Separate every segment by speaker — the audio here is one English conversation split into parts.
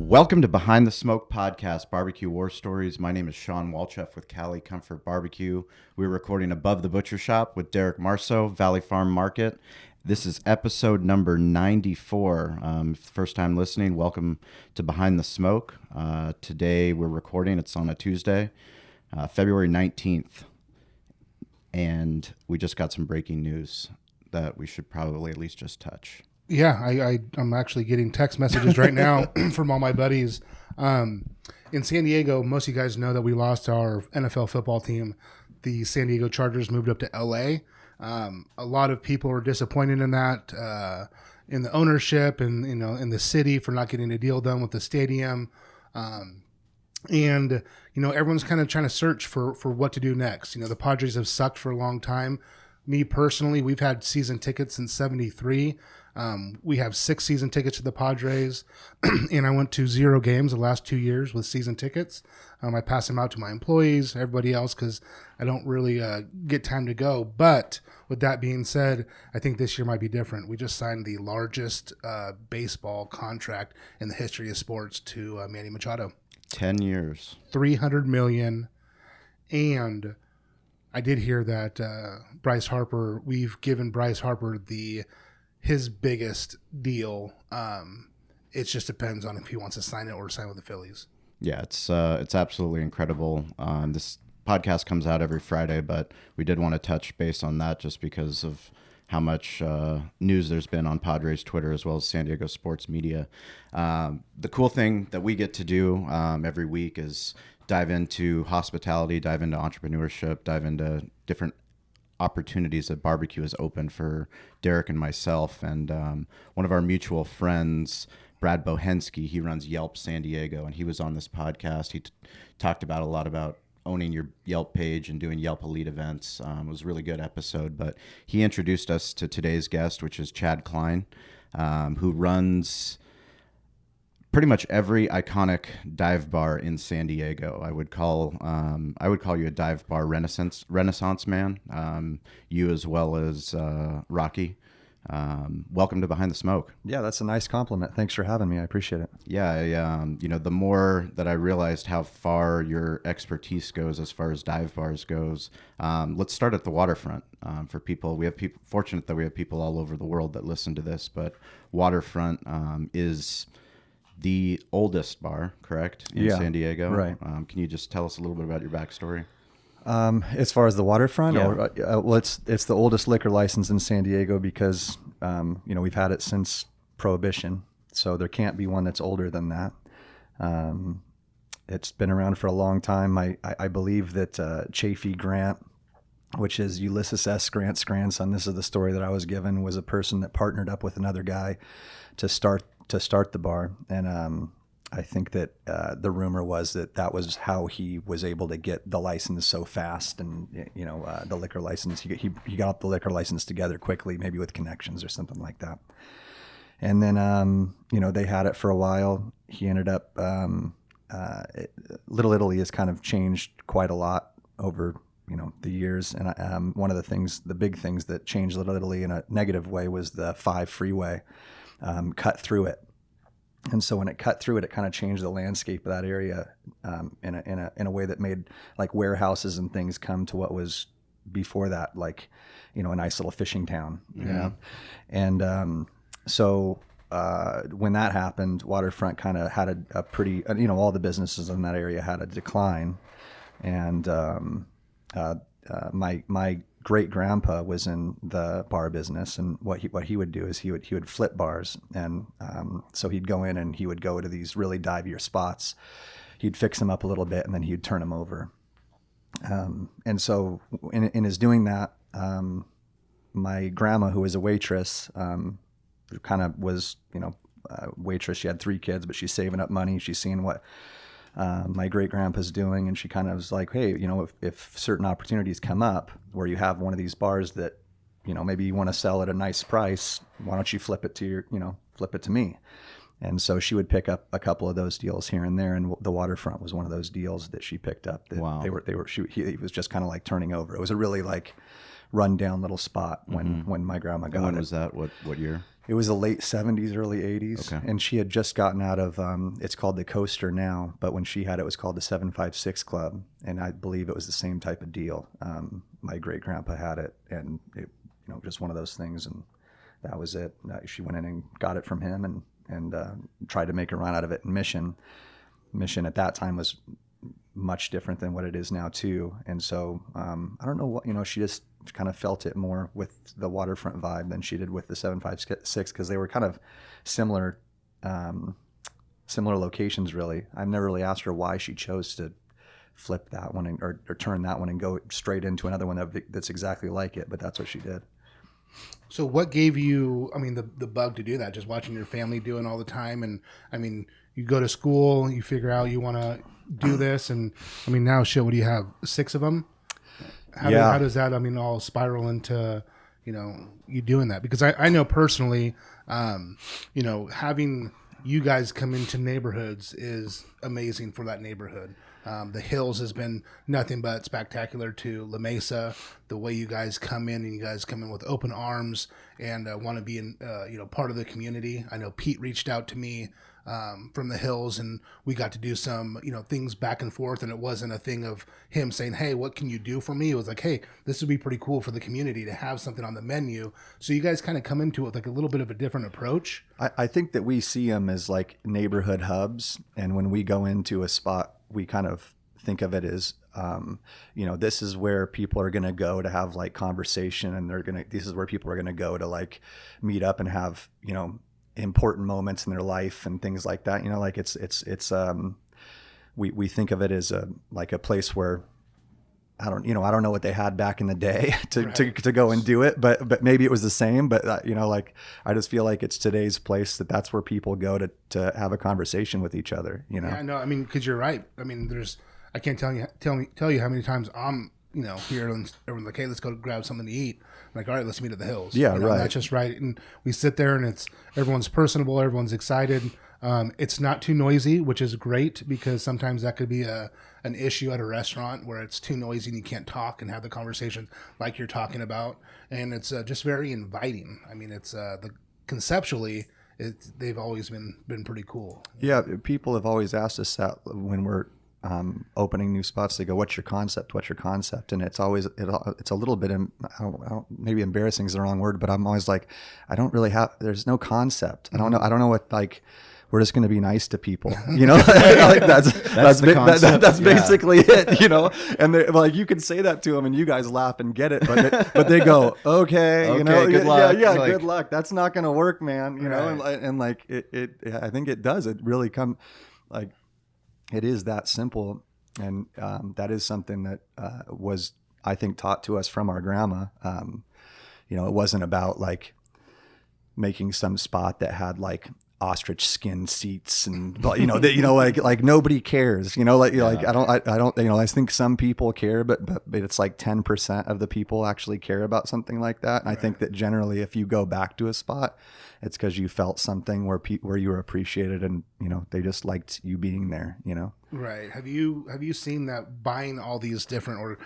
Speaker 1: Welcome to Behind the Smoke Podcast, Barbecue War Stories. My name is Sean Walchef with Cali Comfort Barbecue. We're recording above the butcher shop with Derek Marso, Valley Farm Market. This is episode number 94. First time listening, welcome to Behind the Smoke. Today we're recording, it's on a Tuesday, February 19th. And we just got some breaking news that we should probably at least just touch.
Speaker 2: Yeah, I'm actually getting text messages right now from all my buddies. In San Diego, most of you guys know that we lost our NFL football team. The San Diego Chargers moved up to LA. A lot of people are disappointed in that, in the ownership and, in the city for not getting a deal done with the stadium. And everyone's kind of trying to search for what to do next. The Padres have sucked for a long time. Me personally, we've had season tickets since '73. We have 6 season tickets to the Padres, and I went to 0 games the last 2 years with season tickets. I pass them out to my employees, everybody else, because I don't really get time to go. But with that being said, I think this year might be different. We just signed the largest baseball contract in the history of sports to Manny Machado.
Speaker 1: 10 years.
Speaker 2: $300 million. And I did hear that Bryce Harper, we've given Bryce Harper his biggest deal. It just depends on if he wants to sign it or sign with the Phillies.
Speaker 1: Yeah, it's absolutely incredible. This podcast comes out every Friday, but we did want to touch base on that just because of how much news there's been on Padres Twitter as well as San Diego sports media. The cool thing that we get to do every week is dive into hospitality, dive into entrepreneurship, dive into different opportunities that barbecue has opened for Derek and myself. And one of our mutual friends, Brad Bohensky, he runs Yelp San Diego, and he was on this podcast. He talked about a lot about owning your Yelp page and doing Yelp Elite events. It was a really good episode, but he introduced us to today's guest, which is Chad Cline, who runs pretty much every iconic dive bar in San Diego. I would call you a dive bar renaissance man. You as well as Rocky. Welcome to Behind the Smoke.
Speaker 3: Yeah, that's a nice compliment. Thanks for having me. I appreciate it.
Speaker 1: Yeah, the more that I realized how far your expertise goes as far as dive bars goes. Let's start at the Waterfront. For people, fortunate that we have people all over the world that listen to this, but Waterfront is the oldest bar, correct, in San Diego?
Speaker 3: Right.
Speaker 1: Can you just tell us a little bit about your backstory?
Speaker 3: As far as the Waterfront,
Speaker 1: yeah.
Speaker 3: Well, it's the oldest liquor license in San Diego because we've had it since Prohibition, so there can't be one that's older than that. It's been around for a long time. I believe that Chafee Grant, which is Ulysses S. Grant's grandson, this is the story that I was given, was a person that partnered up with another guy to start the bar, and I think that the rumor was that was how he was able to get the license so fast, and the liquor license. He got the liquor license together quickly, maybe with connections or something like that. And then they had it for a while. He ended up Little Italy has kind of changed quite a lot over the years, and one of the big things that changed Little Italy in a negative way was the 5 freeway. Cut through it, and so when it cut through it, it kind of changed the landscape of that area in a way that made like warehouses and things come to what was before that, like a nice little fishing town, and so when that happened, Waterfront kind of had a pretty all the businesses in that area had a decline, and my great grandpa was in the bar business, and what he would do is he would flip bars, and so he'd go in and he would go to these really divier spots. He'd fix them up a little bit, and then he'd turn them over. And so in his doing that, my grandma, who was a waitress, kind of was waitress. She had 3 kids, but she's saving up money. She's seeing what my great grandpa's doing, and she kind of was like, hey, if certain opportunities come up where you have one of these bars that maybe you want to sell at a nice price, why don't you flip it to me? And so she would pick up a couple of those deals here and there, and the Waterfront was one of those deals that she picked up. That
Speaker 1: wow.
Speaker 3: He was just kind of like turning over. It was a really like rundown little spot when my grandma got
Speaker 1: When
Speaker 3: it.
Speaker 1: was that? What year?
Speaker 3: It was the late 70s, early 80s.
Speaker 1: Okay.
Speaker 3: And she had just gotten out of, it's called the Coaster now, but when she had it was called the 756 Club. And I believe it was the same type of deal. My great grandpa had it, and it, just one of those things. And that was it. She went in and got it from him and tried to make a run out of it. And Mission at that time was much different than what it is now too. And so I don't know what, she just kind of felt it more with the Waterfront vibe than she did with the 756, because they were kind of similar locations really. I've never really asked her why she chose to flip that one or turn that one and go straight into another one that's exactly like it, but that's what she did.
Speaker 2: So what gave you, the bug to do that? Just watching your family doing all the time, and you go to school, you figure out you want to do this, and now shit, what do you have? 6 of them? How does that all spiral into you doing that? Because I know personally, having you guys come into neighborhoods is amazing for that neighborhood. The Hills has been nothing but spectacular to La Mesa. The way you guys come in, and you guys come in with open arms and want to be in, part of the community. I know Pete reached out to me from the Hills, and we got to do some, things back and forth. And it wasn't a thing of him saying, "Hey, what can you do for me?" It was like, "Hey, this would be pretty cool for the community to have something on the menu." So you guys kind of come into it with like a little bit of a different approach.
Speaker 3: I think that we see them as like neighborhood hubs, and when we go into a spot, we kind of think of it as, this is where people are going to go to have like conversation, and this is where people are going to go to like meet up and have, important moments in their life and things like that. We think of it as like a place where I don't know what they had back in the day to go and do it, but maybe it was the same. But I just feel like it's today's place that's where people go to have a conversation with each other.
Speaker 2: Yeah, no, because you're right. I can't tell you how many times I'm here and everyone's like, "Hey, let's go grab something to eat." I'm like, "All right, let's meet at the Hills."
Speaker 3: Yeah, right.
Speaker 2: That's just right. And we sit there, and everyone's personable, everyone's excited. It's not too noisy, which is great, because sometimes that could be an issue at a restaurant where it's too noisy and you can't talk and have the conversation like you're talking about. And it's just very inviting. It's conceptually, they've always been pretty cool.
Speaker 3: Yeah, people have always asked us that when we're opening new spots. They go, "What's your concept? What's your concept?" And it's always it's a little bit maybe embarrassing is the wrong word, but I'm always like, I don't really have. There's no concept. I don't know what like. We're just going to be nice to people, like that's basically it, and they like, you can say that to them and you guys laugh and get it, but they go, okay,
Speaker 1: good luck.
Speaker 3: Yeah,
Speaker 1: like,
Speaker 3: good luck. That's not going to work, man.
Speaker 2: Right.
Speaker 3: And like it, I think it does. It really like, it is that simple. And that is something that was, I think, taught to us from our grandma. It wasn't about like making some spot that had like ostrich skin seats and like nobody cares, like I don't I think some people care, but it's like 10% of the people actually care about something like that. And I think that generally if you go back to a spot, it's because you felt something where you were appreciated, and they just liked you being there.
Speaker 2: Right. Have you seen that buying all these different, or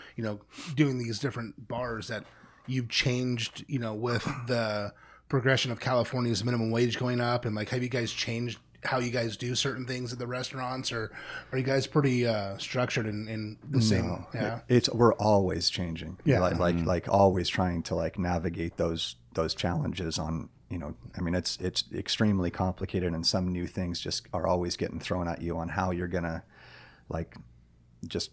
Speaker 2: doing these different bars, that you've changed with the progression of California's minimum wage going up, and like, have you guys changed how you guys do certain things at the restaurants, or are you guys pretty structured in the same? Yeah,
Speaker 3: we're always changing.
Speaker 2: Yeah,
Speaker 3: like always trying to like navigate those challenges on. It's extremely complicated, and some new things just are always getting thrown at you on how you're gonna like just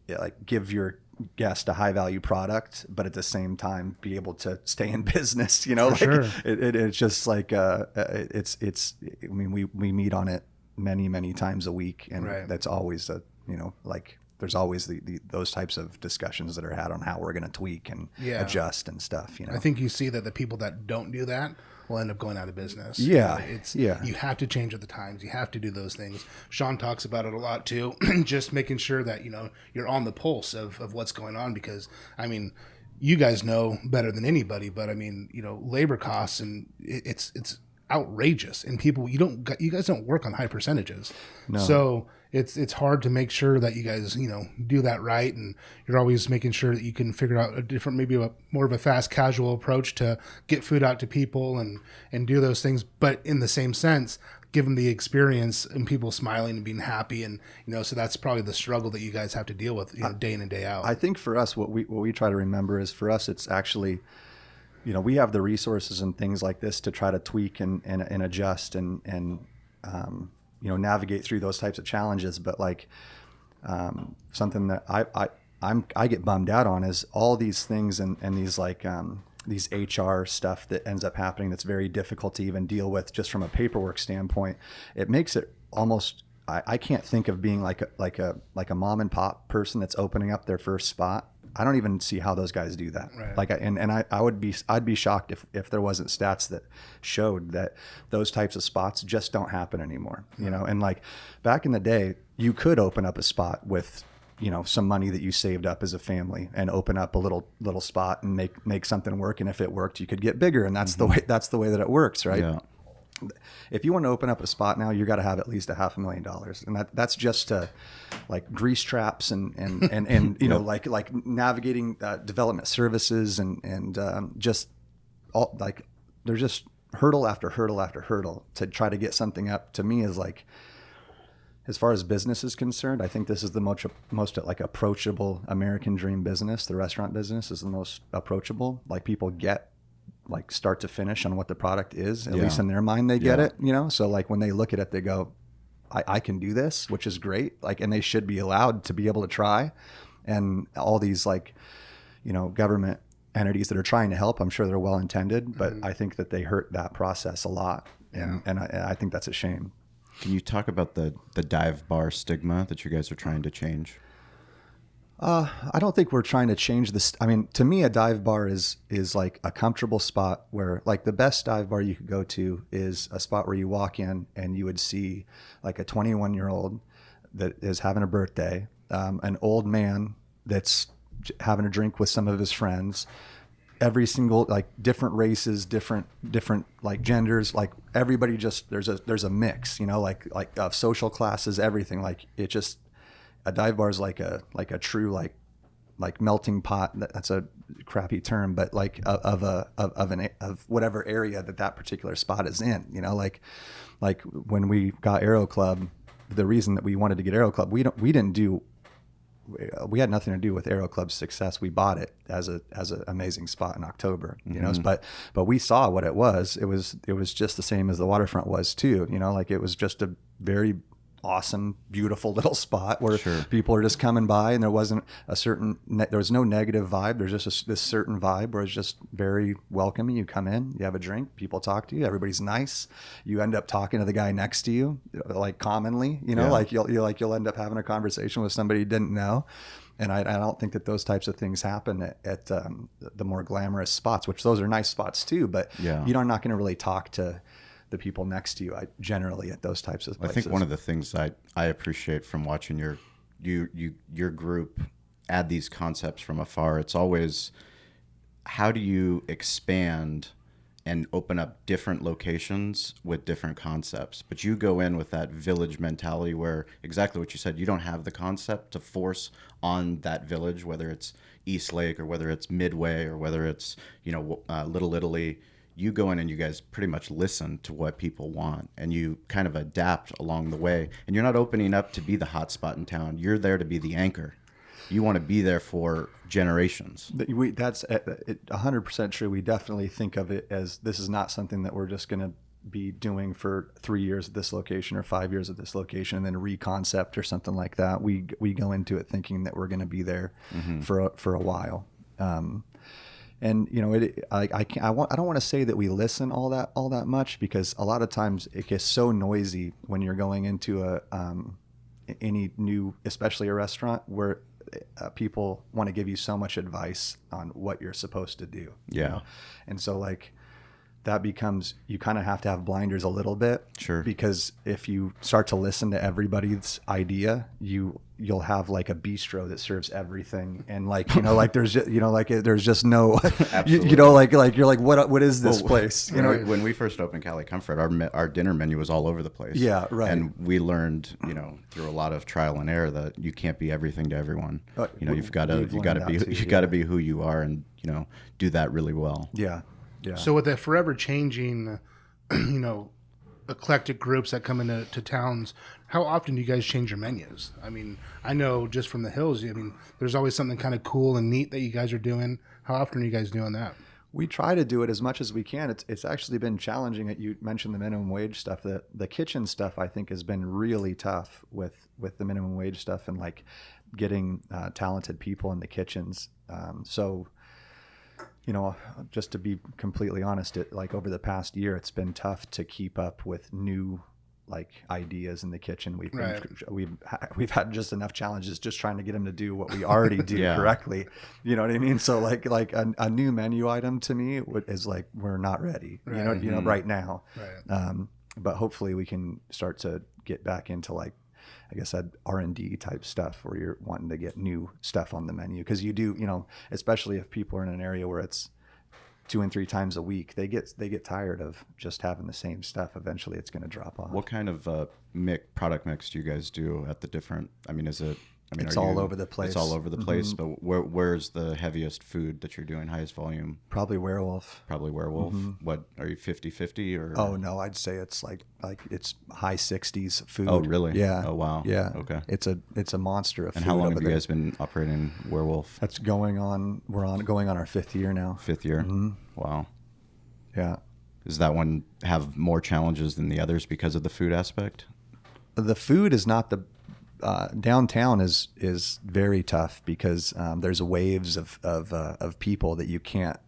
Speaker 3: like give your guest a high value product, but at the same time be able to stay in business.
Speaker 2: Sure.
Speaker 3: It's just like we meet on it many times a week, and that's always there's always those types of discussions that are had on how we're going to tweak and adjust and stuff.
Speaker 2: I think you see that the people that don't do that will end up going out of business.
Speaker 3: Yeah.
Speaker 2: You have to change with the times. You have to do those things. Sean talks about it a lot too. Just making sure that, you're on the pulse of what's going on, because you guys know better than anybody, but labor costs, and it's outrageous, and you guys don't work on high percentages.
Speaker 3: No.
Speaker 2: So it's hard to make sure that you guys, do that right. And you're always making sure that you can figure out a different, maybe more of a fast casual approach to get food out to people and do those things. But in the same sense, give them the experience and people smiling and being happy. And, so that's probably the struggle that you guys have to deal with, day in and day out.
Speaker 3: I think for us, what we try to remember is, for us, it's actually, we have the resources and things like this to try to tweak and adjust and navigate through those types of challenges. But like, something that I get bummed out on is all these things and these like, these HR stuff that ends up happening that's very difficult to even deal with just from a paperwork standpoint. It makes it almost, I can't think of being like a mom and pop person that's opening up their first spot. I don't even see how those guys do that. Right. I'd be shocked if there wasn't stats that showed that those types of spots just don't happen anymore. And like back in the day, you could open up a spot with, some money that you saved up as a family and open up a little spot and make something work. And if it worked, you could get bigger. And that's the way that it works. Right. Yeah. If you want to open up a spot now, you got to have at least $500,000, and that's just to like grease traps and like navigating development services and just all like there's just hurdle after hurdle after hurdle to try to get something up. To me, is like, as far as business is concerned, I think this is the most like approachable American dream business. The restaurant business is the most approachable. Like people get like start to finish on what the product is, at least in their mind, they get it, So like when they look at it, they go, I can do this, which is great. Like, and they should be allowed to be able to try. And all these like, government entities that are trying to help, I'm sure they're well intended, but I think that they hurt that process a lot. And I think that's a shame.
Speaker 1: Can you talk about the dive bar stigma that you guys are trying to change?
Speaker 3: I don't think we're trying to change this. I mean, to me, a dive bar is like a comfortable spot where, like, the best dive bar you could go to is a spot where you walk in and you would see like a 21-year-old that is having a birthday, an old man that's having a drink with some of his friends, every single, like, different races, different like genders, like everybody, just there's a mix, like of social classes, everything. Like, it just, a dive bar is like a true like melting pot. That's a crappy term, but like of whatever area that particular spot is in. Like when we got Aero Club, the reason that we wanted to get Aero Club, we had nothing to do with Aero Club's success. We bought it as an amazing spot in October, but we saw what it was. It was just the same as the Waterfront was too. Like, it was just a very awesome, beautiful little spot where people are just coming by, and there wasn't there was no negative vibe. There's just this certain vibe where it's just very welcoming. You come in, you have a drink, people talk to you, everybody's nice. You end up talking to the guy next to you, like commonly, like you'll end up having a conversation with somebody you didn't know. And I don't think that those types of things happen at the more glamorous spots, which those are nice spots too, but you're not going to really talk to the people next to you, generally at those types of places.
Speaker 1: I think one of the things I appreciate from watching your group add these concepts from afar, it's always, how do you expand and open up different locations with different concepts? But you go in with that village mentality where, exactly what you said, you don't have the concept to force on that village, whether it's East Lake or whether it's Midway or whether it's Little Italy. You go in and you guys pretty much listen to what people want, and you kind of adapt along the way. And you're not opening up to be the hot spot in town. You're there to be the anchor. You want to be there for generations.
Speaker 3: That's 100% true. We definitely think of it as, this is not something that we're just going to be doing for 3 years at this location or 5 years at this location and then reconcept or something like that. We go into it thinking that we're going to be there for a while. And I don't want to say that we listen all that much, because a lot of times it gets so noisy when you're going into any new, especially a restaurant, where people want to give you so much advice on what you're supposed to do.
Speaker 1: Yeah.
Speaker 3: And so, like, that becomes, you kind of have to have blinders a little bit.
Speaker 1: Sure.
Speaker 3: Because if you start to listen to everybody's idea, you'll have like a bistro that serves everything, and like, you know, like there's just, you know, like there's just no, you know, like you're like, what is this place? You know,
Speaker 1: when we first opened Cali Comfort, our dinner menu was all over the place.
Speaker 3: Yeah, right.
Speaker 1: And we learned, you know, through a lot of trial and error that you can't be everything to everyone. You know, you got to be who you are, and, you know, do that really well.
Speaker 3: Yeah. Yeah.
Speaker 2: So with the forever changing, you know, eclectic groups that come into towns, how often do you guys change your menus? I mean, I know just from the hills, I mean, there's always something kind of cool and neat that you guys are doing. How often are you guys doing that?
Speaker 3: We try to do it as much as we can. It's actually been challenging. You mentioned the minimum wage stuff. The kitchen stuff, I think, has been really tough with the minimum wage stuff, and like getting talented people in the kitchens. So, you know, just to be completely honest, like over the past year, it's been tough to keep up with new like ideas in the kitchen. We've had just enough challenges just trying to get them to do what we already do correctly. You know what I mean? So like a new menu item to me is like, we're not ready. You know, right now. Right. But hopefully we can start to get back into like, I guess, R&D type stuff where you're wanting to get new stuff on the menu, because you do, you know, especially if people are in an area where it's 2 and 3 times a week, they get tired of just having the same stuff. Eventually, it's going to drop off.
Speaker 1: What kind of product mix do you guys do at the different? I mean, is it? I mean,
Speaker 3: it's all over the place.
Speaker 1: It's all over the place. But where's the heaviest food that you're doing, highest volume?
Speaker 3: Probably werewolf.
Speaker 1: What are you, 50-50 or?
Speaker 3: Oh no, I'd say it's like it's high 60s food.
Speaker 1: Oh really?
Speaker 3: Yeah.
Speaker 1: Oh wow.
Speaker 3: Yeah.
Speaker 1: Okay.
Speaker 3: It's a monster of food.
Speaker 1: And how long have you guys been operating werewolf?
Speaker 3: That's going on. We're going on our 5th year now.
Speaker 1: 5th year. Mm-hmm. Wow.
Speaker 3: Yeah.
Speaker 1: Does that one have more challenges than the others because of the food aspect?
Speaker 3: The food is not the. Downtown is very tough because there's waves of people that you can't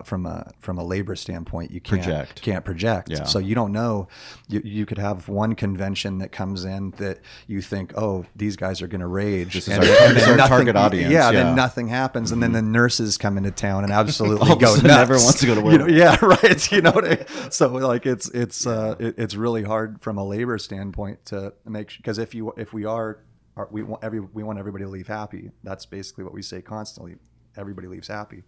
Speaker 3: from a labor standpoint you can't project.
Speaker 1: Yeah.
Speaker 3: So you don't know. You could have one convention that comes in that you think, oh, these guys are going to rage.
Speaker 1: This is our target audience.
Speaker 3: Yeah, then nothing happens, and then the nurses come into town and absolutely
Speaker 1: go
Speaker 3: nuts.
Speaker 1: Never wants to go to work.
Speaker 3: You know, yeah, right. You know, so like it's really hard from a labor standpoint to make, because if we want everybody to leave happy. That's basically what we say constantly. Everybody leaves happy.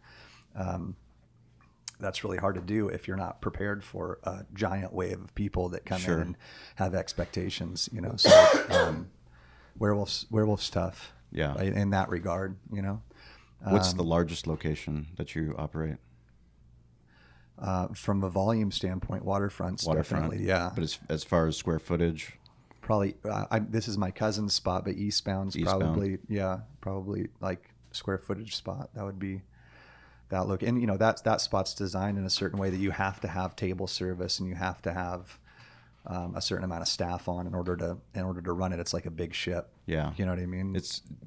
Speaker 3: That's really hard to do if you're not prepared for a giant wave of people that come in and have expectations, you know. So werewolf's tough.
Speaker 1: Yeah.
Speaker 3: Right, in that regard, you know.
Speaker 1: What's the largest location that you operate?
Speaker 3: From a volume standpoint, Waterfront's definitely, yeah.
Speaker 1: But as far as square footage?
Speaker 3: Probably, this is my cousin's spot, but Eastbound's probably like square footage spot. That would be that look. And, you know, that spot's designed in a certain way that you have to have table service and you have to have a certain amount of staff on in order to run it. It's like a big ship.
Speaker 1: Yeah.
Speaker 3: You know what I mean?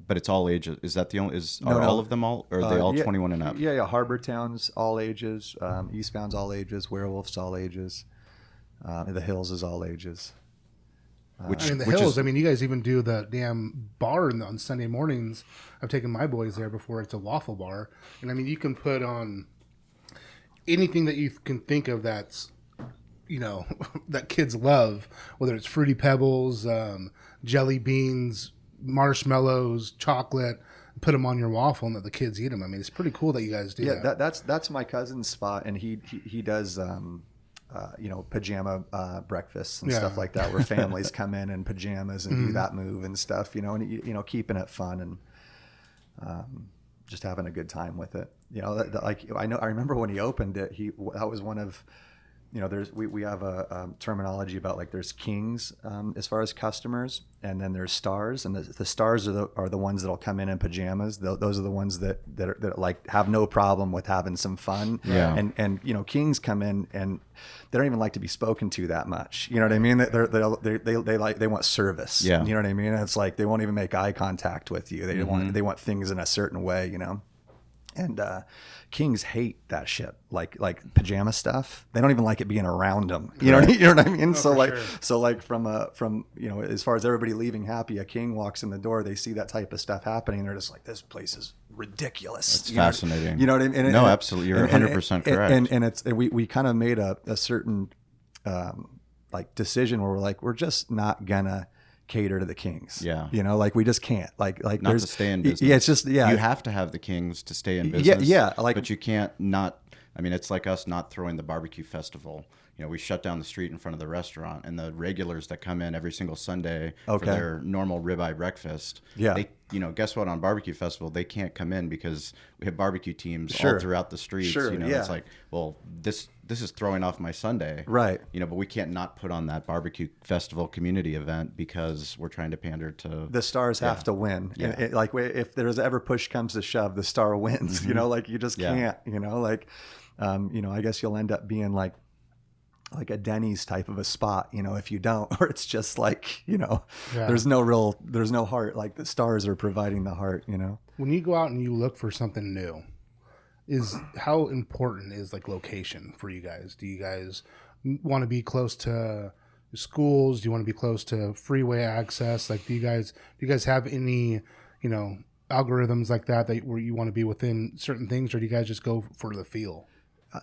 Speaker 1: But it's all ages. Is that the only, all of them all, or are they all 21 and up?
Speaker 3: Yeah. Harbor Town's all ages. Eastbound's all ages. Werewolf's all ages. The Hills is all ages.
Speaker 2: I mean, the Hills, I mean, you guys even do the damn bar on Sunday mornings. I've taken my boys there before. It's a waffle bar. And I mean, you can put on anything that you can think of that's, you know, that kids love, whether it's Fruity Pebbles, jelly beans, marshmallows, chocolate, put them on your waffle and let the kids eat them. I mean, it's pretty cool that you guys do that.
Speaker 3: Yeah, that's my cousin's spot, and he does, you know, pajama breakfasts and stuff like that, where families come in pajamas and do that move and stuff, you know, and, you know, keeping it fun and just having a good time with it. You know, I remember when he opened it, that was one of, you know, we have a terminology about, like, there's kings as far as customers, and then there's stars, and the stars are the ones that'll come in pajamas. Those are the ones that like have no problem with having some fun.
Speaker 1: Yeah.
Speaker 3: And you know, kings come in and they don't even like to be spoken to that much. You know what I mean? They want service.
Speaker 1: Yeah.
Speaker 3: You know what I mean? And it's like they won't even make eye contact with you. They want things in a certain way. You know. And Kings hate that shit, like pajama stuff. They don't even like it being around them. You know what I mean? So from as far as everybody leaving happy, a king walks in the door, they see that type of stuff happening, and they're just like, this place is ridiculous.
Speaker 1: It's fascinating.
Speaker 3: You know what I mean?
Speaker 1: No, absolutely. You're 100% correct.
Speaker 3: And we kind of made a certain like decision where we're like, we're just not gonna cater to the Kings.
Speaker 1: Yeah.
Speaker 3: Like we just can't. Like
Speaker 1: not
Speaker 3: there's
Speaker 1: to stay in business.
Speaker 3: Yeah, it's just you
Speaker 1: have to have the Kings to stay in business.
Speaker 3: Yeah.
Speaker 1: But you can't not. I mean, it's like us not throwing the barbecue festival. We shut down the street in front of the restaurant, and the regulars that come in every single Sunday for their normal ribeye breakfast.
Speaker 3: Yeah.
Speaker 1: They, guess what? On barbecue festival, they can't come in because we have barbecue teams all throughout the streets. It's like, well, this is throwing off my Sunday.
Speaker 3: Right.
Speaker 1: But we can't not put on that barbecue festival community event because we're trying to pander to
Speaker 3: the Stars have to win.
Speaker 1: Yeah.
Speaker 3: And like if there's ever push comes to shove, the Star wins.
Speaker 1: Mm-hmm.
Speaker 3: Like you just can't. I guess you'll end up being like a Denny's type of a spot, if you don't, or it's just like, there's no heart. Like the Stars are providing the heart,
Speaker 2: When you go out and you look for something new, how important is like location for you guys? Do you guys want to be close to schools? Do you want to be close to freeway access? Like, do you guys have any, algorithms like that where you want to be within certain things, or do you guys just go for the feel?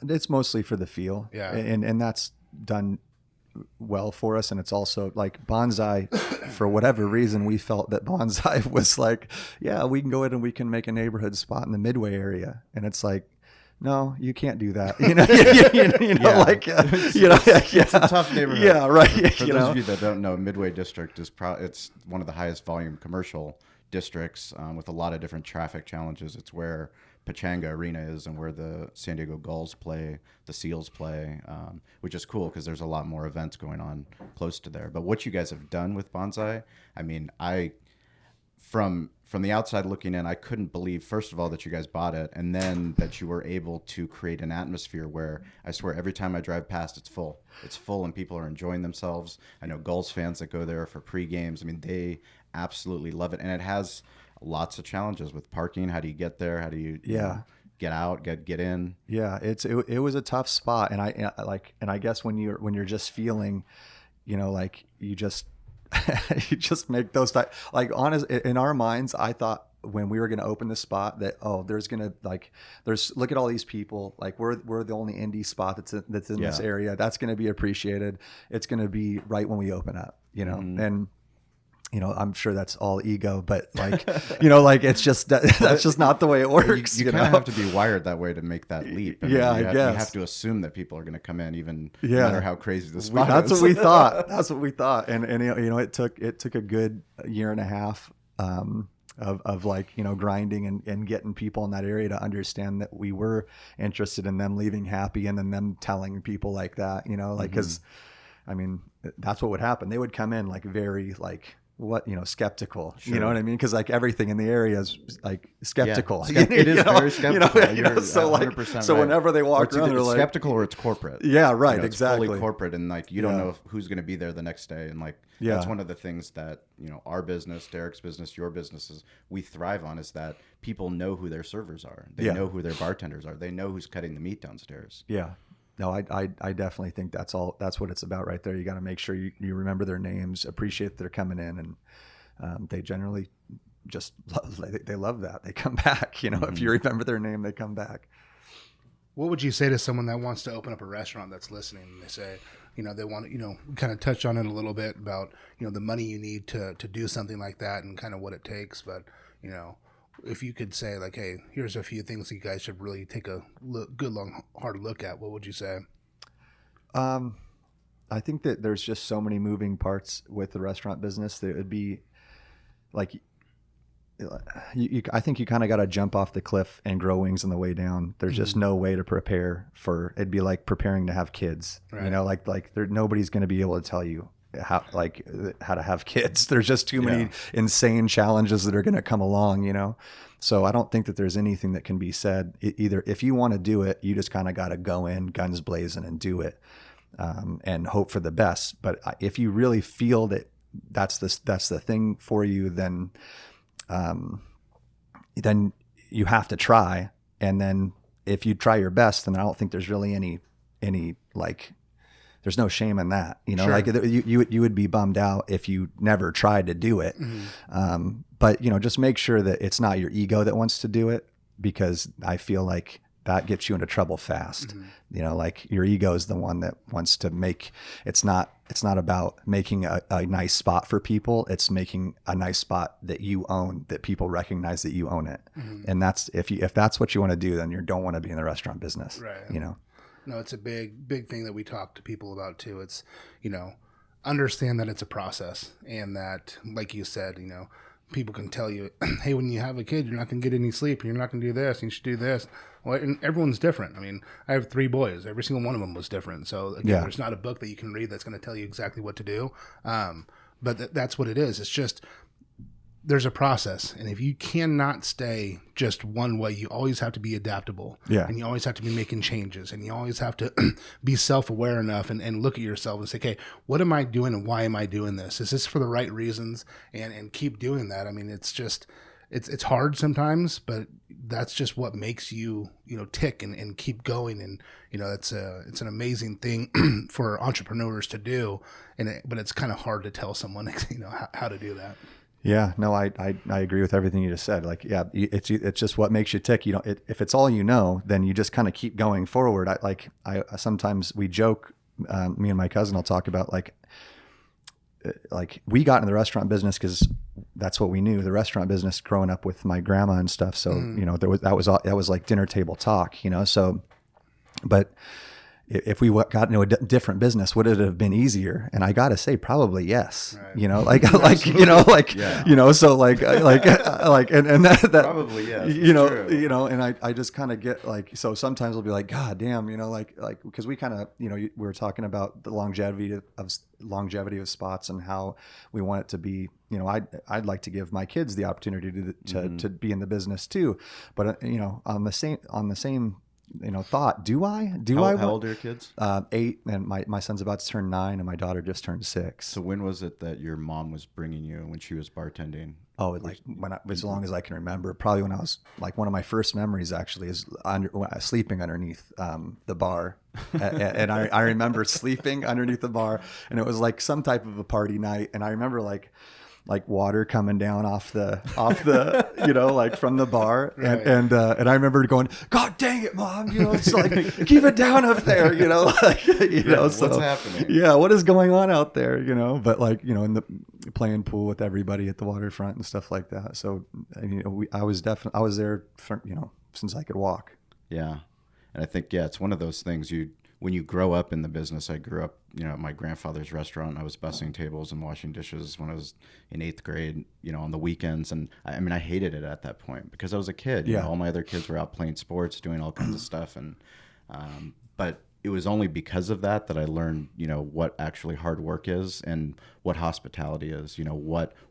Speaker 3: It's mostly for the feel.
Speaker 2: Yeah.
Speaker 3: And that's done well for us. And it's also like Banzai, for whatever reason, we felt that Banzai was like, yeah, we can go in and we can make a neighborhood spot in the Midway area. And it's like, no, you can't do that.
Speaker 1: It's a tough neighborhood.
Speaker 3: Yeah, right.
Speaker 1: For those of you that don't know, Midway District it's one of the highest volume commercial districts with a lot of different traffic challenges. It's where Pechanga Arena is and where the San Diego Gulls play, the Seals play, which is cool because there's a lot more events going on close to there. But what you guys have done with Banzai, I mean, from the outside looking in, I couldn't believe, first of all, that you guys bought it, and then that you were able to create an atmosphere where I swear every time I drive past, it's full. It's full and people are enjoying themselves. I know Gulls fans that go there for pre-games. I mean, they absolutely love it. And it has lots of challenges with parking. How do you get there? How do you, get out, get in? Yeah,
Speaker 3: it was a tough spot. And I guess when you're just feeling, like you just you just make those type, like, honest in our minds, I thought when we were going to open the spot that, look at all these people, like we're the only indie spot that's in this area. That's going to be appreciated. It's going to be right when we open up,
Speaker 1: Mm-hmm.
Speaker 3: and I'm sure that's all ego, but it's just that's just not the way it works.
Speaker 1: You kind of have to be wired that way to make that leap.
Speaker 3: I guess
Speaker 1: you have to assume that people are going to come in, even no matter how crazy the spot
Speaker 3: That's
Speaker 1: is.
Speaker 3: what we thought. That's what we thought, and it took a good year and a half of grinding and getting people in that area to understand that we were interested in them leaving happy, and then them telling people like that, because I mean that's what would happen. They would come in very skeptical,
Speaker 1: Sure.
Speaker 3: You know what I mean? Because everything in the area is skeptical.
Speaker 1: Yeah. It is very skeptical.
Speaker 3: So
Speaker 1: 100%
Speaker 3: so
Speaker 1: right.
Speaker 3: whenever they walk around, they're
Speaker 1: it's
Speaker 3: like
Speaker 1: skeptical or it's corporate.
Speaker 3: Yeah, right.
Speaker 1: It's
Speaker 3: Exactly.
Speaker 1: fully corporate, and you don't know who's going to be there the next day, and that's one of the things that our business, Derek's business, your businesses, we thrive on, is that people know who their servers are. They know who their bartenders are. They know who's cutting the meat downstairs.
Speaker 3: Yeah. No, I definitely think that's what it's about right there. You got to make sure you remember their names, appreciate that they're coming in, and they generally just they love that. They come back, if you remember their name, they come back.
Speaker 2: What would you say to someone that wants to open up a restaurant that's listening, and they say, they want to, kind of touch on it a little bit about, the money you need to do something like that and kind of what it takes. But, if you could say hey, here's a few things that you guys should really take a good, long, hard look at, what would you say?
Speaker 3: I think that there's just so many moving parts with the restaurant business that it would be I think you kind of got to jump off the cliff and grow wings on the way down. There's just no way to prepare for, it'd be like preparing to have kids,
Speaker 2: right.
Speaker 3: Nobody's going to be able to tell you how to have kids. There's just too many insane challenges that are going to come along, So I don't think that there's anything that can be said. Either if you want to do it, you just kind of got to go in guns blazing and do it, and hope for the best. But if you really feel that that's the thing for you, then you have to try. And then if you try your best, then I don't think there's really any like, there's no shame in that, you know,
Speaker 2: Sure.
Speaker 3: like you would be bummed out if you never tried to do it. But you know, just make sure that it's not your ego that wants to do it, because I feel like that gets you into trouble fast. You know, like your ego is the one that wants to make, it's not about making a nice spot for people. It's making a nice spot that you own, that people recognize that you own it. And that's, if that's what you want to do, then you don't want to be in the restaurant business,
Speaker 2: Right.
Speaker 3: you know?
Speaker 2: No, it's a big thing that we talk to people about too. It's, you know, understand that it's a process, and that, like you said, you know, people can tell you, hey, when you have a kid, you're not going to get any sleep. You're not going to do this. You should do this. Well, and everyone's different. I mean, I have 3 boys. Every single one of them was different. So again, there's not a book that you can read that's going to tell you exactly what to do. But that's what it is. It's just, there's a process. And if you cannot stay just one way, you always have to be adaptable.
Speaker 3: Yeah.
Speaker 2: And you always have to be making changes. And you always have to be self-aware enough and look at yourself and say, okay, what am I doing and why am I doing this? Is this for the right reasons? And keep doing that. I mean, it's just, it's hard sometimes, but that's just what makes you, you know, tick and keep going. And, you know, it's an amazing thing for entrepreneurs to do. But it's kind of hard to tell someone, you know, how to do that.
Speaker 3: Yeah, no, I agree with everything you just said. Like, yeah, it's just what makes you tick. You know, if it's all you know, then you just kind of keep going forward. I sometimes we joke, me and my cousin will talk about like we got in the restaurant business because that's what we knew, the restaurant business, growing up with my grandma and stuff. So you know, that was like dinner table talk. You know, so but. If we got into a different business, would it have been easier? And I got to say, probably yes. Right. You know, you know, you know, so and that
Speaker 1: Probably yes.
Speaker 3: You know, true. You know, and I just kind of get like, so sometimes I'll be like, God damn, you know, like because we kind of, you know, we were talking about the longevity of spots and how we want it to be. You know, I'd like to give my kids the opportunity to be in the business too, but you know, on the same you know, thought, do I?
Speaker 1: How old are your kids?
Speaker 3: 8, and my son's about to turn 9, and my daughter just turned 6.
Speaker 1: So when was it that your mom was bringing you when she was bartending?
Speaker 3: Oh, like as long as I can remember. Probably when I was like, one of my first memories actually is sleeping underneath the bar, and I remember sleeping underneath the bar, and it was like some type of a party night, and I remember like water coming down off the you know, like from the bar. Right. And I remember going, God dang it, Mom, you know, it's like, keep it down up there, you know, like, you know, so
Speaker 1: what's happening?
Speaker 3: Yeah. What is going on out there? You know, but like, you know, in the playing pool with everybody at the waterfront and stuff like that. So, you know, I was there for, you know, since I could walk.
Speaker 1: Yeah. And I think, yeah, it's one of those things when you grow up in the business. I grew up, you know, at my grandfather's restaurant. I was bussing tables and washing dishes when I was in 8th grade, you know, on the weekends. And I mean, I hated it at that point because I was a kid. You know, all my other kids were out playing sports, doing all kinds of stuff. And, but it was only because of that I learned, you know, what actually hard work is and what hospitality is, you know,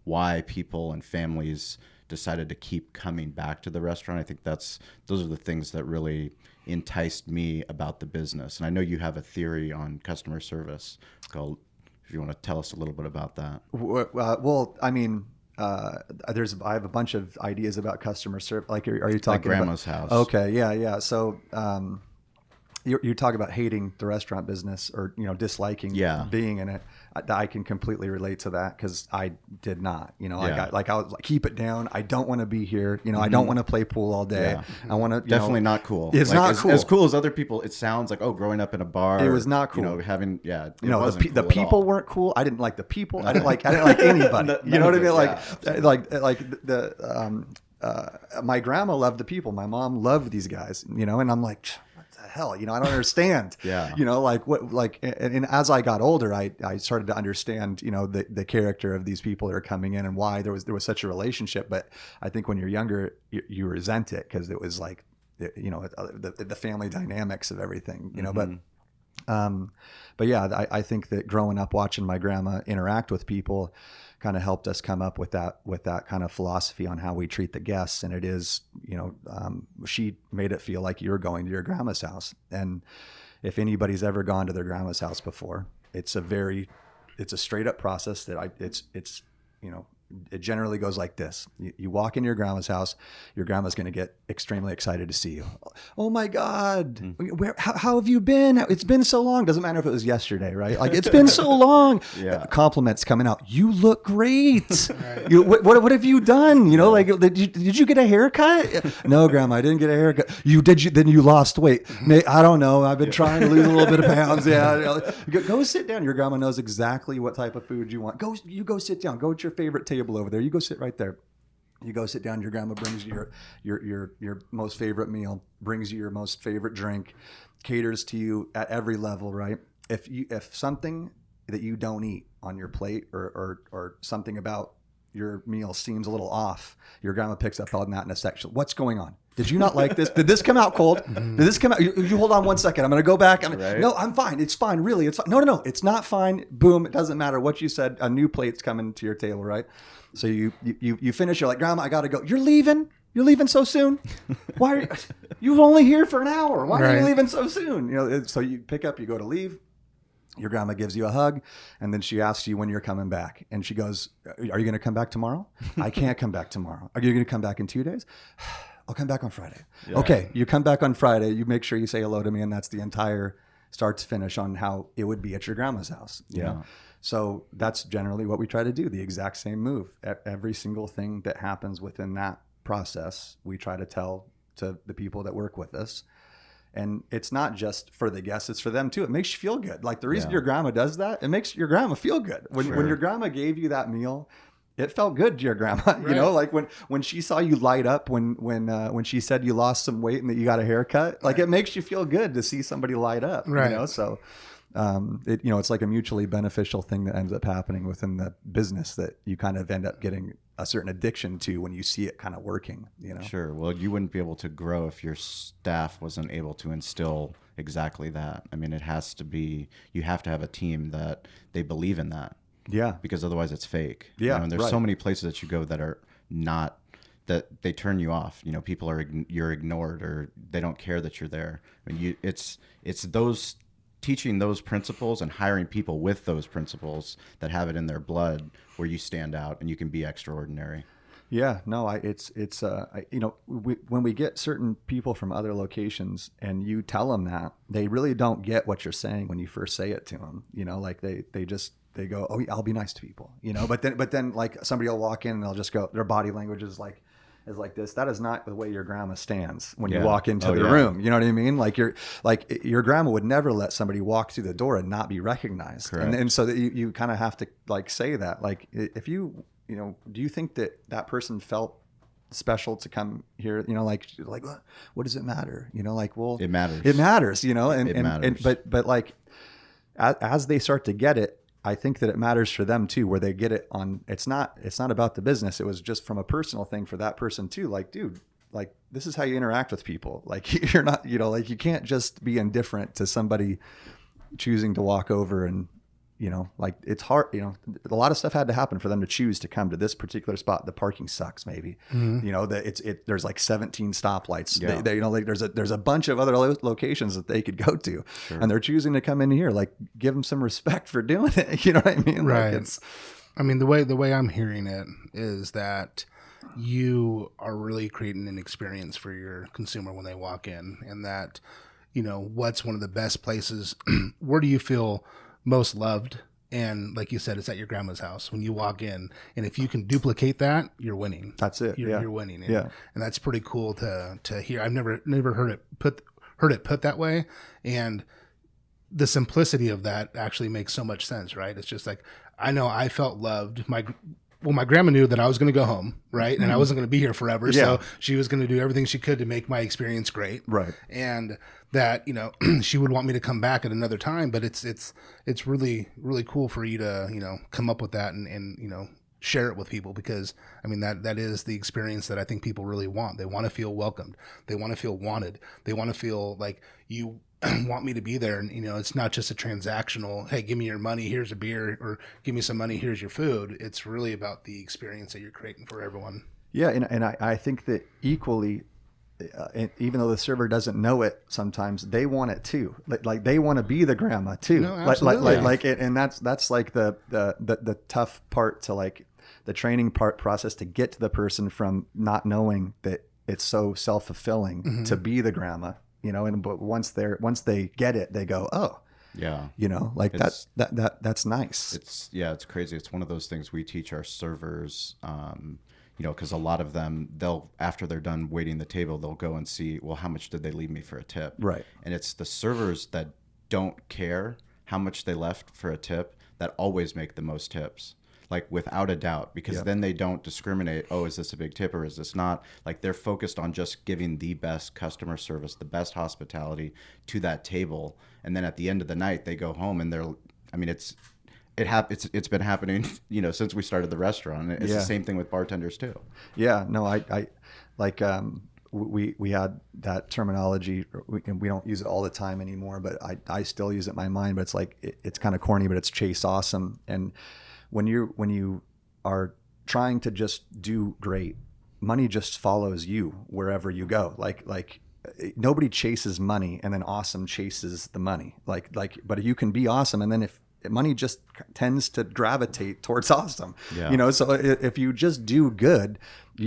Speaker 1: why people and families decided to keep coming back to the restaurant. I think those are the things that really enticed me about the business. And I know you have a theory on customer service. So if you want to tell us a little bit about that.
Speaker 3: Well, I mean, I have a bunch of ideas about customer service. Like, are you talking
Speaker 1: like grandma's house?
Speaker 3: Okay. Yeah. So, you talk about hating the restaurant business, or, you know, disliking being in it. I can completely relate to that because I did not. You know, I was like, keep it down. I don't want to be here. You know, I don't want to play pool all day. Yeah. I want to
Speaker 1: definitely not cool.
Speaker 3: It's like, not cool.
Speaker 1: As cool as other people. It sounds like, growing up in a bar.
Speaker 3: It was not cool.
Speaker 1: You know, having
Speaker 3: you know, the people weren't cool. I didn't like the people. I didn't like anybody. You know what I mean? Like my grandma loved the people. My mom loved these guys. You know, and I'm like, hell, you know, I don't understand.
Speaker 2: Yeah.
Speaker 3: You know, like what, like, and as I got older, I started to understand, you know, the character of these people that are coming in and why there was such a relationship. But I think when you're younger, you resent it because it was like, you know, the family dynamics of everything, you know, but yeah, I think that growing up watching my grandma interact with people kind of helped us come up with that kind of philosophy on how we treat the guests. And it is, you know, she made it feel like you're going to your grandma's house. And if anybody's ever gone to their grandma's house before, it's a straight up process that it's, you know, it generally goes like this. You walk into your grandma's house, your grandma's going to get extremely excited to see you. Oh my God, how have you been? It's been so long. Doesn't matter if it was yesterday, right? Like, it's been so long.
Speaker 1: Yeah.
Speaker 3: Compliments coming out. You look great. What have you done? You know, like, did you get a haircut? No, Grandma, I didn't get a haircut. Then you lost weight. I don't know. I've been trying to lose a little bit of pounds. Yeah. Go sit down. Your grandma knows exactly what type of food you want. Go sit down. Go to your favorite table over there. You go sit right there. You go sit down. Your grandma brings you your most favorite meal, brings you your most favorite drink, caters to you at every level, right? If something that you don't eat on your plate or something about your meal seems a little off, your grandma picks up on that in a section. What's going on? Did you not like this? Did this come out cold? Did this come out? You hold on one second. I'm going to go back.
Speaker 1: Right.
Speaker 3: No, I'm fine. It's fine. Really, it's fine. No. It's not fine. Boom. It doesn't matter what you said. A new plate's coming to your table, right? So you finish. You're like, Grandma, I got to go. You're leaving? You're leaving so soon? Why? You were only here for an hour. Why are you leaving so soon? You know. So you pick up. You go to leave. Your grandma gives you a hug, and then she asks you when you're coming back. And she goes, "Are you going to come back tomorrow?" I can't come back tomorrow. Are you going to come back in 2 days? I'll come back on Friday. Yeah. Okay, you come back on Friday. You make sure you say hello to me, and that's the entire start to finish on how it would be at your grandma's house. You know? So that's generally what we try to do, the exact same move. Every single thing that happens within that process, we try to tell to the people that work with us. And it's not just for the guests, it's for them too. It makes you feel good. Like the reason your grandma does that, it makes your grandma feel good. When your grandma gave you that meal, it felt good to your grandma, right. You know, like when she saw you light up, when she said you lost some weight and that you got a haircut, like it makes you feel good to see somebody light up, right. You know? So, it's like a mutually beneficial thing that ends up happening within the business that you kind of end up getting a certain addiction to when you see it kind of working, you know?
Speaker 1: Sure. Well, you wouldn't be able to grow if your staff wasn't able to instill exactly that. I mean, you have to have a team that they believe in that.
Speaker 3: Yeah.
Speaker 1: Because otherwise it's fake.
Speaker 3: Yeah.
Speaker 1: And there's so many places that you go that are not, that they turn you off. You know, you're ignored or they don't care that you're there. I mean, it's those teaching those principles and hiring people with those principles that have it in their blood where you stand out and you can be extraordinary.
Speaker 3: Yeah, no, when we get certain people from other locations and you tell them that, they really don't get what you're saying when you first say it to them. You know, like they go, oh, I'll be nice to people, you know, but then like somebody will walk in and they'll just go, their body language is like this. That is not the way your grandma stands when you walk into the room. You know what I mean? Like your grandma would never let somebody walk through the door and not be recognized. And so that you kind of have to like say that, like, if you do you think that person felt special to come here? You know, like what does it matter? You know, like, well,
Speaker 1: it matters.
Speaker 3: It matters, you know, and but like as they start to get it, I think that it matters for them too, where they get it on. It's not about the business. It was just from a personal thing for that person too. Like, dude, like this is how you interact with people. Like you're not, you know, like you can't just be indifferent to somebody choosing to walk over and, you know, like it's hard, you know, a lot of stuff had to happen for them to choose to come to this particular spot. The parking sucks, maybe, you know, there's like 17 stoplights. Yeah. They, you know, like there's a bunch of other locations that they could go to, and they're choosing to come in here. Like, give them some respect for doing it. You know what I mean?
Speaker 2: Right.
Speaker 3: Like
Speaker 2: I mean, the way I'm hearing it is that you are really creating an experience for your consumer when they walk in, and that, you know, what's one of the best places, where do you feel most loved? And like you said, it's at your grandma's house when you walk in, and if you can duplicate that, you're winning.
Speaker 3: That's it.
Speaker 2: You're winning. And that's pretty cool to hear. I've never heard it put that way, and the simplicity of that actually makes so much sense, right? It's just like, I know I felt loved. My grandma knew that I was going to go home, right? And I wasn't going to be here forever. So she was going to do everything she could to make my experience great.
Speaker 3: Right.
Speaker 2: And that, you know, she would want me to come back at another time, but it's really, really cool for you to, you know, come up with that and, you know, share it with people, because I mean, that is the experience that I think people really want. They want to feel welcomed. They want to feel wanted. They want to feel like you want me to be there. And, you know, it's not just a transactional, hey, give me your money, here's a beer, or give me some money, here's your food. It's really about the experience that you're creating for everyone.
Speaker 3: Yeah. And I think that equally, even though the server doesn't know it, sometimes they want it too. Like they want to be the grandma too.
Speaker 2: No, absolutely.
Speaker 3: And that's like the tough part to like the training process to get to the person from not knowing that it's so self-fulfilling to be the grandma, you know, but once they get it, they go, oh,
Speaker 1: yeah,
Speaker 3: you know, like that's nice.
Speaker 1: It's crazy. It's one of those things we teach our servers, you know, because a lot of them, after they're done waiting the table, they'll go and see, well, how much did they leave me for a tip?
Speaker 3: Right.
Speaker 1: And it's the servers that don't care how much they left for a tip that always make the most tips, like without a doubt, because then they don't discriminate. Oh, is this a big tip or is this not? Like they're focused on just giving the best customer service, the best hospitality to that table. And then at the end of the night, they go home and it's been happening, you know, since we started the restaurant. It's the same thing with bartenders too.
Speaker 3: Yeah, no, I like, we had that terminology. We don't use it all the time anymore, but I still use it in my mind. But it's like it's kind of corny, but it's chase awesome. And when you are trying to just do great, money just follows you wherever you go. Like nobody chases money and then awesome chases the money. But you can be awesome, and then if money just tends to gravitate towards awesome, you know. So if you just do good,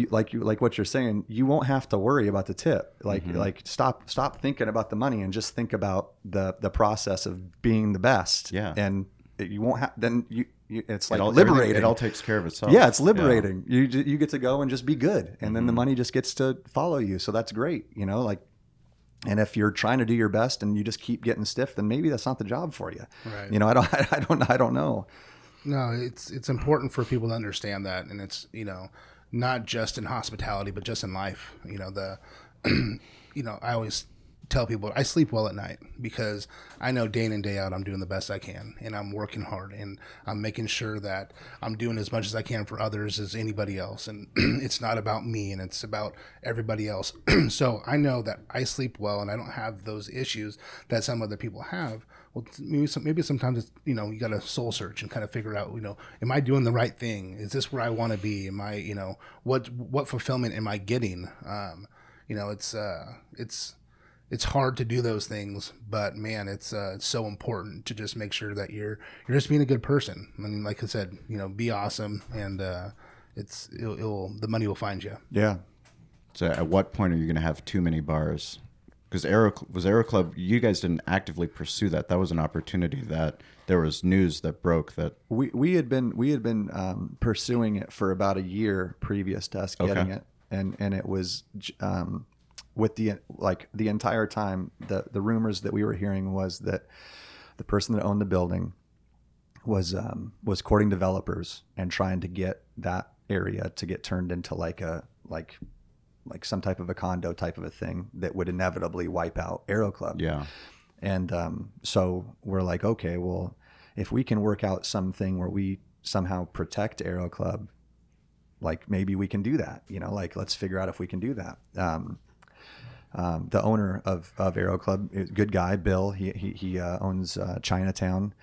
Speaker 3: like what you're saying, you won't have to worry about the tip. Like stop thinking about the money and just think about the process of being the best.
Speaker 2: Yeah.
Speaker 3: And you won't have then you it's like
Speaker 1: liberating. It all takes care of itself.
Speaker 3: Yeah, it's liberating. Yeah. You get to go and just be good, and then the money just gets to follow you. So that's great, you know. Like, and if you're trying to do your best and you just keep getting stiff, then maybe that's not the job for you. Right. You know, I don't know.
Speaker 2: No, it's important for people to understand that, and it's, you know, not just in hospitality, but just in life. You know, you know, I always tell people I sleep well at night because I know day in and day out I'm doing the best I can, and I'm working hard, and I'm making sure that I'm doing as much as I can for others as anybody else, and it's not about me, and it's about everybody else. So I know that I sleep well, and I don't have those issues that some other people have. Well, maybe sometimes it's, you know, you got to soul search and kind of figure out, you know, am I doing the right thing? Is this where I want to be? Am I, you know, what fulfillment am I getting? You know, it's hard to do those things, but man, it's so important to just make sure that you're just being a good person. I mean, like I said, you know, be awesome, and the money will find you.
Speaker 3: Yeah.
Speaker 1: So at what point are you going to have too many bars? Because Aero Club, you guys didn't actively pursue that. That was an opportunity that there was news that broke that
Speaker 3: we had been pursuing it for about a year previous to us getting it, and it was. With the entire time, the rumors that we were hearing was that the person that owned the building was courting developers and trying to get that area to get turned into like some type of a condo type of a thing that would inevitably wipe out Aero Club.
Speaker 1: Yeah.
Speaker 3: And so we're like, okay, well, if we can work out something where we somehow protect Aero Club, like maybe we can do that. You know, like let's figure out if we can do that. The owner of Aero Club, good guy, Bill. He owns Chinatown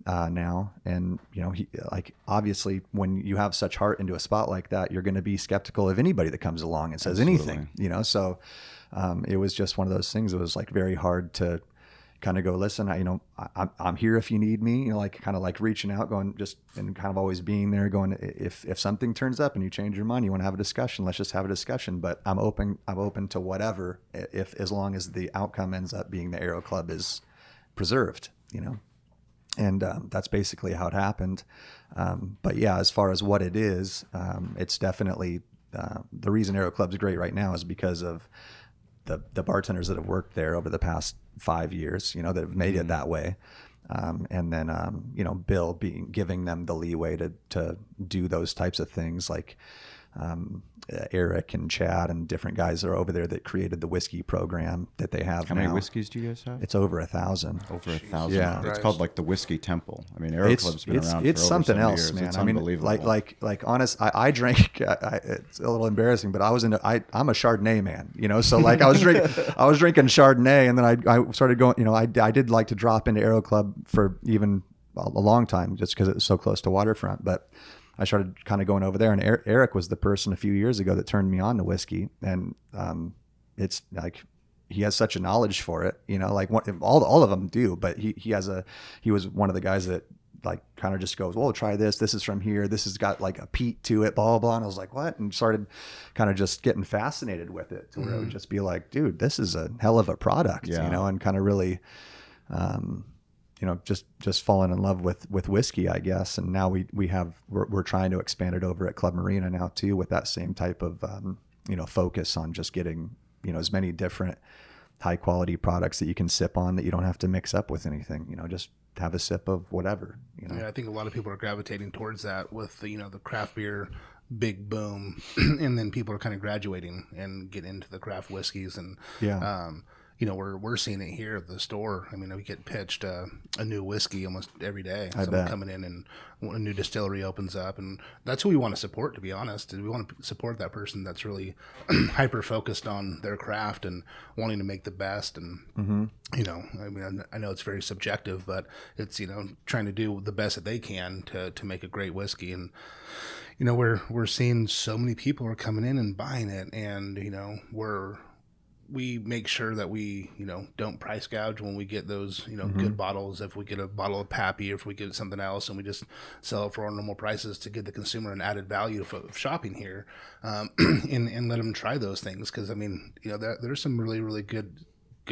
Speaker 3: now, and you know, he like obviously when you have such heart into a spot like that, you're going to be skeptical of anybody that comes along and says anything. You know, so it was just one of those things. It was like very hard to kind of go, listen, I'm here if you need me, you know, like kind of like reaching out, going just, and kind of always being there going, if something turns up and you change your mind, you want to have a discussion, let's just have a discussion. But I'm open to whatever, as long as the outcome ends up being the Aero Club is preserved, you know? And that's basically how it happened. But yeah, as far as what it is, it's definitely, the reason Aero Club's great right now is because of the bartenders that have worked there over the past 5 years, you know, that have made it that way. And then, you know, Bill giving them the leeway to do those types of things, like Eric and Chad and different guys that are over there that created the whiskey program that they have.
Speaker 1: How many whiskeys do you guys have?
Speaker 3: It's over 1,000.
Speaker 1: Over 1,000.
Speaker 3: Yeah.
Speaker 1: It's called like the Whiskey Temple. I mean, Aero Club's been around for
Speaker 3: it's
Speaker 1: over
Speaker 3: something
Speaker 1: 70
Speaker 3: else,
Speaker 1: years.
Speaker 3: man.
Speaker 1: It's
Speaker 3: I mean,
Speaker 1: unbelievable.
Speaker 3: like honest, I drank, it's a little embarrassing, but I'm a Chardonnay man, you know? So like I was drinking Chardonnay, and then I started going, you know, I did like to drop into Aero Club for even a long time just because it was so close to Waterfront, but I started kind of going over there, and Eric was the person a few years ago that turned me on to whiskey. And it's like, he has such a knowledge for it, you know, like all of them do, but he was one of the guys that like kind of just goes, well, try this. This is from here. This has got like a peat to it, blah, blah, blah. And I was like, what? And started kind of just getting fascinated with it to where it would just be like, dude, this is a hell of a product, you know, and kind of really, you know, just falling in love with whiskey, I guess. And now we're trying to expand it over at Club Marina now too, with that same type of, you know, focus on just getting, you know, as many different high quality products that you can sip on that you don't have to mix up with anything, you know, just have a sip of whatever, you know.
Speaker 2: Yeah, I think a lot of people are gravitating towards that with the, you know, the craft beer big boom, and then people are kind of graduating and get into the craft whiskeys, and you know, we're seeing it here at the store. I mean, we get pitched a new whiskey almost every day. Someone coming in and a new distillery opens up, and that's who we want to support, to be honest. We want to support that person that's really hyper focused on their craft and wanting to make the best. And you know, I mean, I know it's very subjective, but it's, you know, trying to do the best that they can to make a great whiskey. And you know, we're seeing so many people are coming in and buying it, and you know, we make sure that we, you know, don't price gouge when we get those, you know, good bottles. If we get a bottle of Pappy, or if we get something else, and we just sell it for our normal prices to give the consumer an added value of shopping here, and let them try those things. Because I mean, you know, there's some really, really good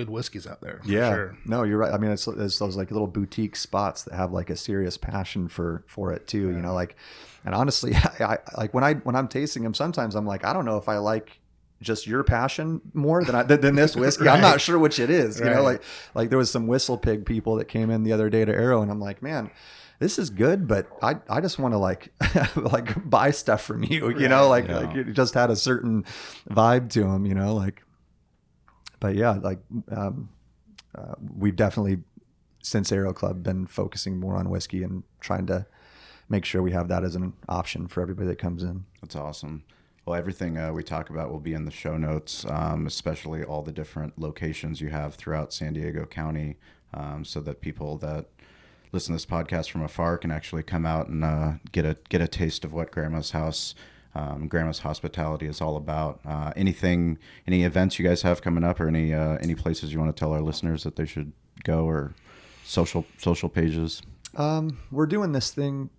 Speaker 2: whiskeys out there. For sure.
Speaker 3: No, you're right. I mean, it's those like little boutique spots that have like a serious passion for it too. You know, like, and honestly, I like when I'm tasting them, sometimes I'm like, I don't know if I like just your passion more than this whiskey. I'm not sure which it is. You know, like there was some Whistle Pig people that came in the other day to Aero, and I'm like, man, this is good, but I just want to like like buy stuff from you. You know, like it just had a certain vibe to them. You know, like, but yeah, like we've definitely, since Aero Club, been focusing more on whiskey and trying to make sure we have that as an option for everybody that comes in.
Speaker 1: That's awesome. Well, everything we talk about will be in the show notes, especially all the different locations you have throughout San Diego County, so that people that listen to this podcast from afar can actually come out and get a taste of what Grandma's House, Grandma's Hospitality is all about. Any events you guys have coming up, or any places you want to tell our listeners that they should go, or social pages?
Speaker 3: We're doing this thing.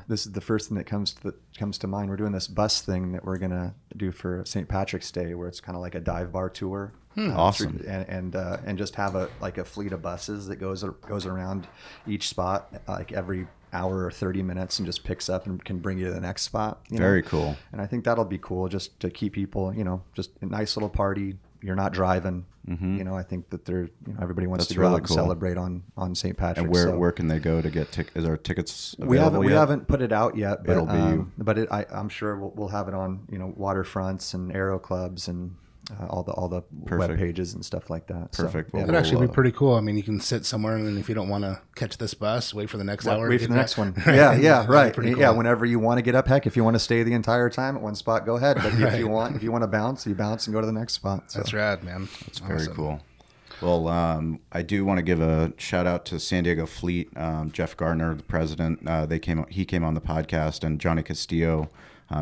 Speaker 3: This is the first thing that comes to mind. We're doing this bus thing that we're gonna do for St. Patrick's Day, where it's kind of like a dive bar tour.
Speaker 1: Awesome.
Speaker 3: And just have a fleet of buses that goes around each spot like every hour or 30 minutes, and just picks up and can bring you to the next spot.
Speaker 1: Very cool.
Speaker 3: And I think that'll be cool, just to keep people, you know, just a nice little party. You're not driving. You know, I think that everybody wants to go out and celebrate on St. Patrick's.
Speaker 1: And where can they go to get tickets? Is our tickets
Speaker 3: available
Speaker 1: yet?
Speaker 3: We haven't put it out yet, but
Speaker 1: I'm
Speaker 3: sure we'll have it on, you know, Waterfronts and Aero Clubs and all the web pages and stuff like that.
Speaker 1: Perfect.
Speaker 3: So,
Speaker 2: It'd actually be pretty cool. I mean, you can sit somewhere, and if you don't want to catch this bus, wait for the next hour.
Speaker 3: Wait for the next one. Yeah, right.
Speaker 2: Cool.
Speaker 3: Yeah, whenever you want to get up. Heck, if you want to stay the entire time at one spot, go ahead. But if you want to bounce, you bounce and go to the next spot. So.
Speaker 2: That's rad, man.
Speaker 1: That's very cool. Well, I do want to give a shout out to San Diego Fleet. Jeff Gardner, the president, he came on the podcast, and Johnny Castillo,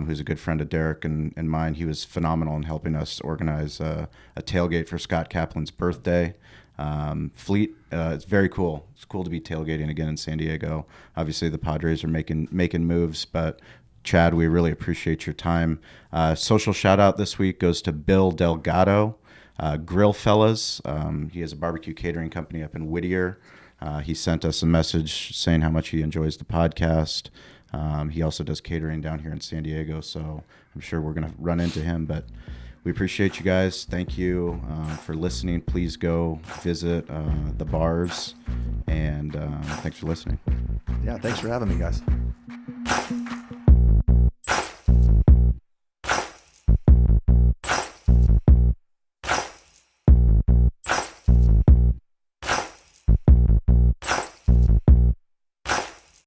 Speaker 1: who's a good friend of Derek and mine. He was phenomenal in helping us organize a tailgate for Scott Kaplan's birthday. Fleet, it's very cool. It's cool to be tailgating again in San Diego. Obviously, the Padres are making moves, but Chad, we really appreciate your time. Social shout out this week goes to Bill Delgado, Grill Fellas. He has a barbecue catering company up in Whittier. He sent us a message saying how much he enjoys the podcast. He also does catering down here in San Diego, so I'm sure we're going to run into him. But we appreciate you guys. Thank you for listening. Please go visit the bars, and thanks for listening.
Speaker 3: Yeah, thanks for having me, guys.